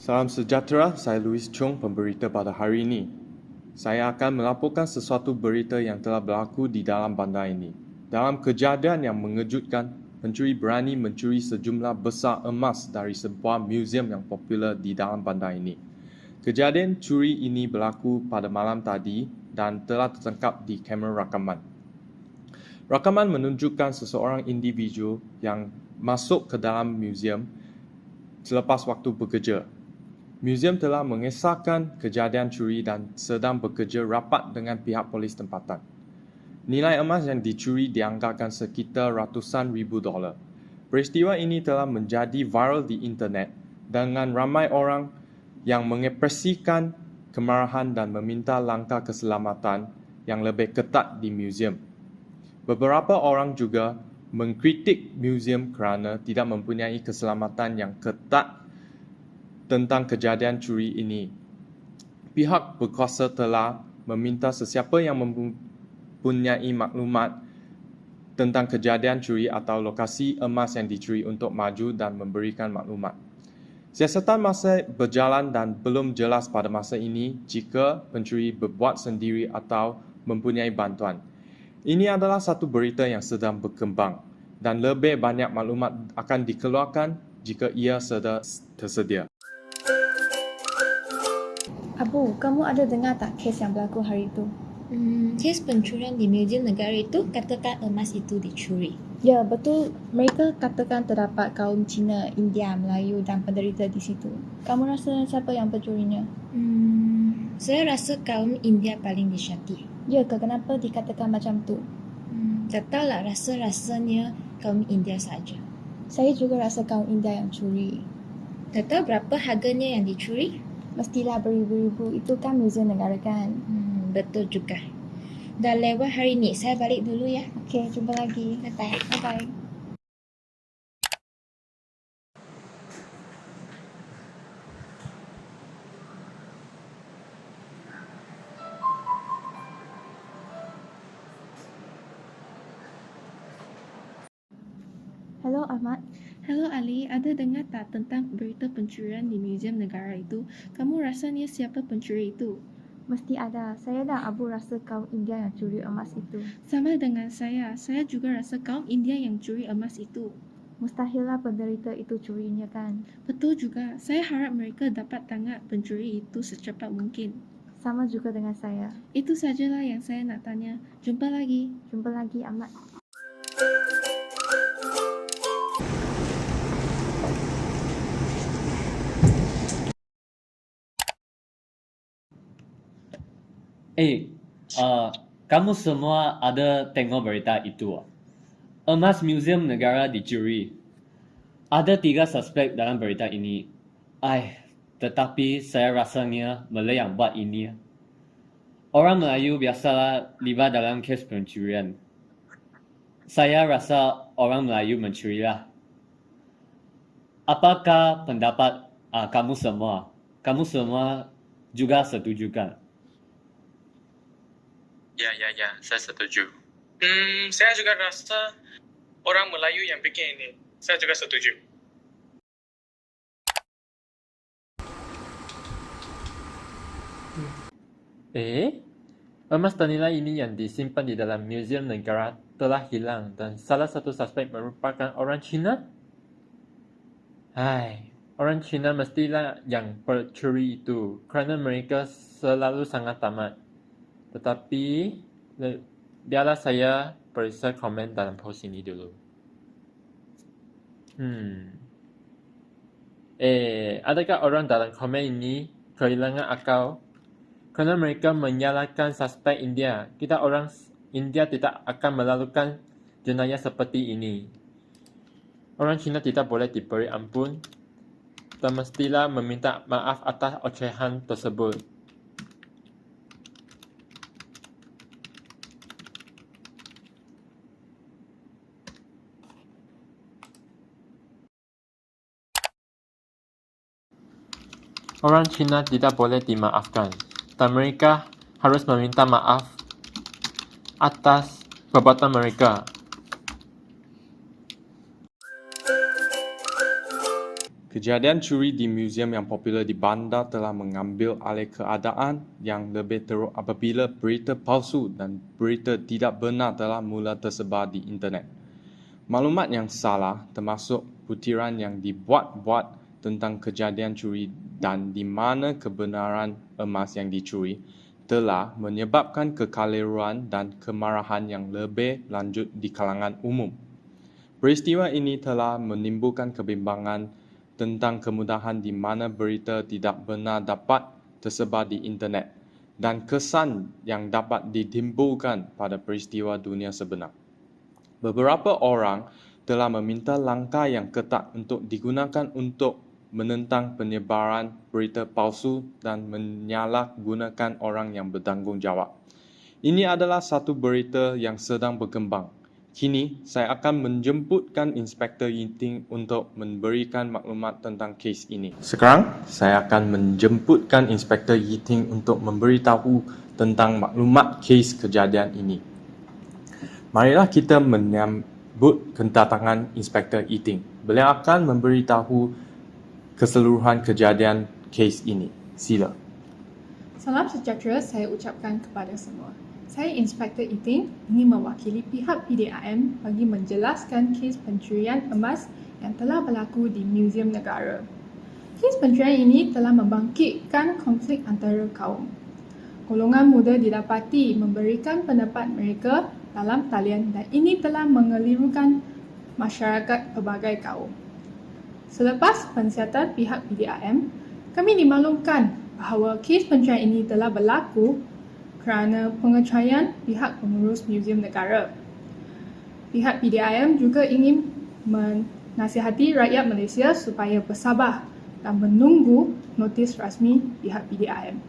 Salam sejahtera, saya Louis Chong, pemberita pada hari ini. Saya akan melaporkan sesuatu berita yang telah berlaku di dalam bandar ini. Dalam kejadian yang mengejutkan, pencuri berani mencuri sejumlah besar emas dari sebuah muzium yang popular di dalam bandar ini. Kejadian curi ini berlaku pada malam tadi dan telah tertangkap di kamera rakaman. Rakaman menunjukkan seseorang individu yang masuk ke dalam muzium selepas waktu bekerja. Muzium telah mengesahkan kejadian curi dan sedang bekerja rapat dengan pihak polis tempatan. Nilai emas yang dicuri dianggarkan sekitar ratusan ribu dolar. Peristiwa ini telah menjadi viral di internet dengan ramai orang yang mengekspresikan kemarahan dan meminta langkah keselamatan yang lebih ketat di muzium. Beberapa orang juga mengkritik muzium kerana tidak mempunyai keselamatan yang ketat tentang kejadian curi ini. Pihak berkuasa telah meminta sesiapa yang mempunyai maklumat tentang kejadian curi atau lokasi emas yang dicuri untuk maju dan memberikan maklumat. Siasatan masih berjalan dan belum jelas pada masa ini jika pencuri berbuat sendiri atau mempunyai bantuan. Ini adalah satu berita yang sedang berkembang dan lebih banyak maklumat akan dikeluarkan jika ia sudah tersedia. Abu, kamu ada dengar tak kes yang berlaku hari itu? Kes pencurian di Muzium Negara itu katakan emas itu dicuri. Ya, betul. Mereka katakan terdapat kaum Cina, India, Melayu dan penderita di situ. Kamu rasa siapa yang pencurinya? Saya rasa kaum India paling disyaki. Ya ke, kenapa dikatakan macam tu? Tak tahulah, rasanya kaum India saja. Saya juga rasa kaum India yang curi. Tak tahu berapa harganya yang dicuri? Mestilah beribu-ribu, itu kan muzium negara kan? Betul juga. Dah lewat hari ni, saya balik dulu ya. Okey, jumpa lagi. Bye-bye. Bye-bye. Hello Ahmad. Hello Ali, ada dengar tak tentang berita pencurian di Muzium Negara itu? Kamu rasanya siapa pencuri itu? Mesti ada. Saya dan Abu rasa kaum India yang curi emas itu. Sama dengan saya juga rasa kaum India yang curi emas itu. Mustahillah penderita itu curinya kan? Betul juga, saya harap mereka dapat tangkap pencuri itu secepat mungkin. Sama juga dengan saya. Itu sajalah yang saya nak tanya. Jumpa lagi. Jumpa lagi Ahmad. Kamu semua ada tengok berita itu? Emas Muzium Negara dicuri. Ada 3 suspek dalam berita ini. Tetapi saya rasanya Malay yang buat ini. Orang Melayu biasalah libat dalam kes pencurian. Saya rasa orang Melayu mencurilah. Apakah pendapat kamu semua? Kamu semua juga setuju kan? Ya, saya setuju. Saya juga rasa orang Melayu yang bikin ini. Saya juga setuju. Emas ternilai ini yang disimpan di dalam Muzium Negara telah hilang dan salah satu suspek merupakan orang Cina? Orang Cina mestilah yang pencuri itu kerana mereka selalu sangat tamat. Tetapi, biarlah saya periksa komen dalam post ini dulu. Adakah orang dalam komen ini kehilangan akal? Kerana mereka menyalahkan suspek India. Kita orang India tidak akan melakukan jenayah seperti ini. Orang Cina tidak boleh diberi ampun dan mestilah meminta maaf atas ocehan tersebut. Orang Cina tidak boleh dimaafkan dan mereka harus meminta maaf atas perbuatan mereka. Kejadian curi di muzium yang popular di bandar telah mengambil alih keadaan yang lebih teruk apabila berita palsu dan berita tidak benar telah mula tersebar di internet. Maklumat yang salah, termasuk butiran yang dibuat-buat tentang kejadian curi dan di mana kebenaran emas yang dicuri, telah menyebabkan kekeliruan dan kemarahan yang lebih lanjut di kalangan umum. Peristiwa ini telah menimbulkan kebimbangan tentang kemudahan di mana berita tidak benar dapat tersebar di internet dan kesan yang dapat ditimbulkan pada peristiwa dunia sebenar. Beberapa orang telah meminta langkah yang ketat untuk digunakan untuk menentang penyebaran berita palsu dan menyalahgunakan orang yang bertanggungjawab. Ini adalah satu berita yang sedang berkembang. Kini, saya akan menjemputkan Inspektor Yiting untuk memberikan maklumat tentang kes ini. Sekarang, saya akan menjemputkan Inspektor Yiting untuk memberitahu tentang maklumat kes kejadian ini. Marilah kita menyambut kedatangan Inspektor Yiting. Beliau akan memberitahu keseluruhan kejadian kes ini. Sila. Salam sejahtera saya ucapkan kepada semua. Saya Inspektor Yiting ingin mewakili pihak PDRM bagi menjelaskan kes pencurian emas yang telah berlaku di Muzium Negara. Kes pencurian ini telah membangkitkan konflik antara kaum. Golongan muda didapati memberikan pendapat mereka dalam talian dan ini telah mengelirukan masyarakat pelbagai kaum. Selepas pensiasatan pihak PDRM, kami dimaklumkan bahawa kes pencurian ini telah berlaku kerana pengecualian pihak pengurus Muzium Negara. Pihak PDRM juga ingin menasihati rakyat Malaysia supaya bersabar dan menunggu notis rasmi pihak PDRM.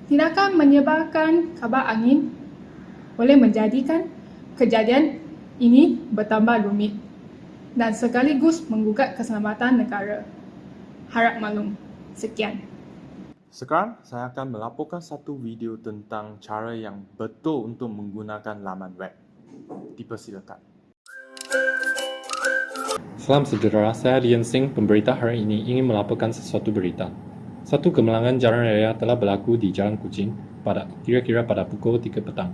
Tindakan menyebarkan kabar angin boleh menjadikan kejadian ini bertambah rumit dan sekaligus menggugat keselamatan negara. Harap maklum. Sekian. Sekarang, saya akan melaporkan satu video tentang cara yang betul untuk menggunakan laman web. Dipersilakan. Salam sejahtera, saya Lian Sing. Pemberita hari ini ingin melaporkan sesuatu berita. Satu kemalangan jalan raya telah berlaku di Jalan Kuching kira-kira pada pukul 3 petang.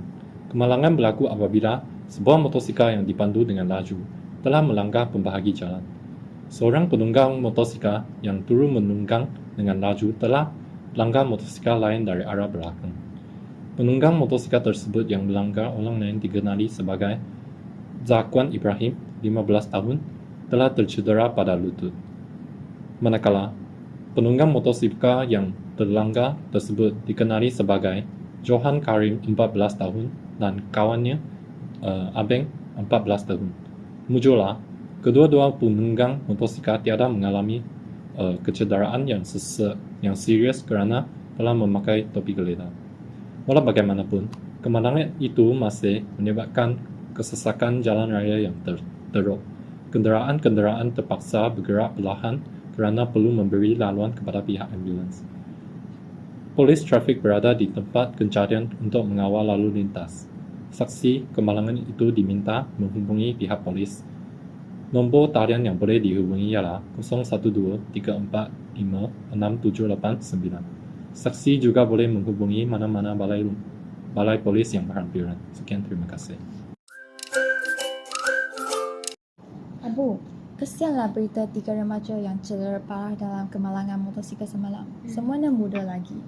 Kemalangan berlaku apabila sebuah motosikal yang dipandu dengan laju telah melanggar pembahagi jalan. Seorang penunggang motosikal yang turun menunggang dengan laju telah melanggar motosikal lain dari arah belakang. Penunggang motosikal tersebut yang melanggar orang lain dikenali sebagai Zakwan Ibrahim, 15 tahun, telah tercedera pada lutut. Manakala, penunggang motosikal yang terlanggar tersebut dikenali sebagai Johan Karim, 14 tahun, dan kawannya Abeng, 14 tahun. Mujurlah, kedua-dua penunggang motosikal tiada mengalami kecederaan yang serius kerana telah memakai topi geledah. Walau bagaimanapun, kemalangan itu masih menyebabkan kesesakan jalan raya yang teruk. Kenderaan-kenderaan terpaksa bergerak perlahan kerana perlu memberi laluan kepada pihak ambulans. Polis trafik berada di tempat kejadian untuk mengawal lalu lintas. Saksi kemalangan itu diminta menghubungi pihak polis. Nombor talian yang boleh dihubungi ialah 012-345-6789. Saksi juga boleh menghubungi mana-mana balai polis yang berhampiran. Sekian, terima kasih. Abu, kesianlah berita 3 remaja yang cedera parah dalam kemalangan motosikal semalam. Semuanya muda lagi.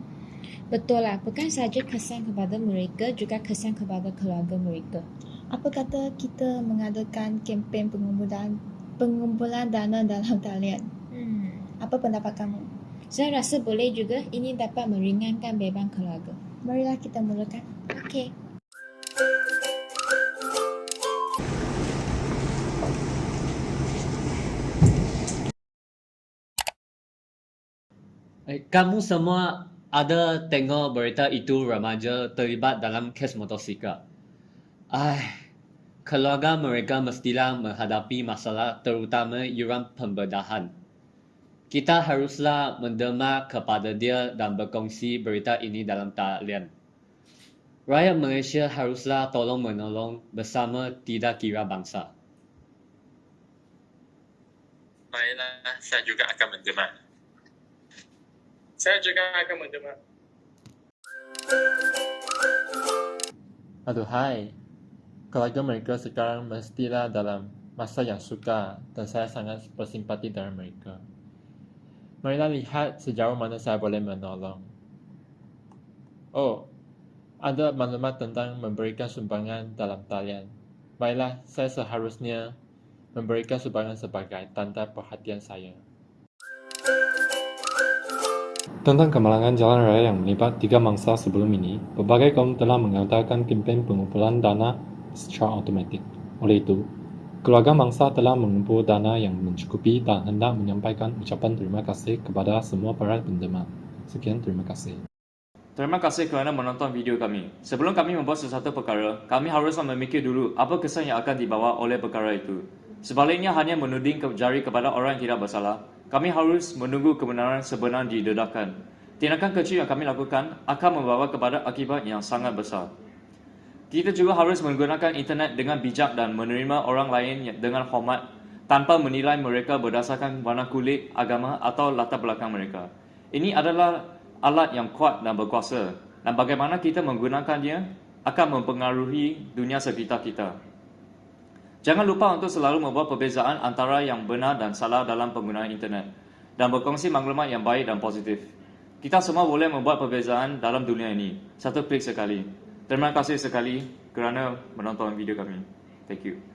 Betul lah, bukan saja kesan kepada mereka, juga kesan kepada keluarga mereka. Apa kata kita mengadakan kempen pengumpulan dana dalam talian? Apa pendapat kamu? Saya rasa boleh juga, ini dapat meringankan beban keluarga. Marilah kita mulakan. Okey. Kamu semua ada tengok berita itu remaja terlibat dalam kes motosikal. Keluarga mereka mestilah menghadapi masalah terutama yuran pembedahan. Kita haruslah menderma kepada dia dan berkongsi berita ini dalam talian. Rakyat Malaysia haruslah tolong-menolong bersama tidak kira bangsa. Baiklah, saya juga akan mendengar. Saya juga akan mendengar. Aduhai, keluarga mereka sekarang mestilah dalam masa yang sukar dan saya sangat bersimpati dengan mereka. Marilah lihat sejauh mana saya boleh menolong. Oh, ada maklumat tentang memberikan sumbangan dalam talian. Baiklah, saya seharusnya memberikan sumbangan sebagai tanda perhatian saya. Tentang kemalangan jalan raya yang melibat 3 mangsa sebelum ini, berbagai kaum telah mengadakan kempen pengumpulan dana secara automatik. Oleh itu, keluarga mangsa telah mengumpul dana yang mencukupi dan hendak menyampaikan ucapan terima kasih kepada semua para penderma. Sekian, terima kasih. Terima kasih kerana menonton video kami. Sebelum kami membuat sesuatu perkara, kami haruslah memikir dulu apa kesan yang akan dibawa oleh perkara itu. Sebaliknya hanya menuding jari kepada orang yang tidak bersalah, kami harus menunggu kebenaran sebenar didedahkan. Tindakan kecil yang kami lakukan akan membawa kepada akibat yang sangat besar. Kita juga harus menggunakan internet dengan bijak dan menerima orang lain dengan hormat tanpa menilai mereka berdasarkan warna kulit, agama atau latar belakang mereka. Ini adalah alat yang kuat dan berkuasa, dan bagaimana kita menggunakannya akan mempengaruhi dunia sekitar kita. Jangan lupa untuk selalu membuat perbezaan antara yang benar dan salah dalam penggunaan internet dan berkongsi maklumat yang baik dan positif. Kita semua boleh membuat perbezaan dalam dunia ini, satu klik sekali. Terima kasih sekali kerana menonton video kami. Thank you.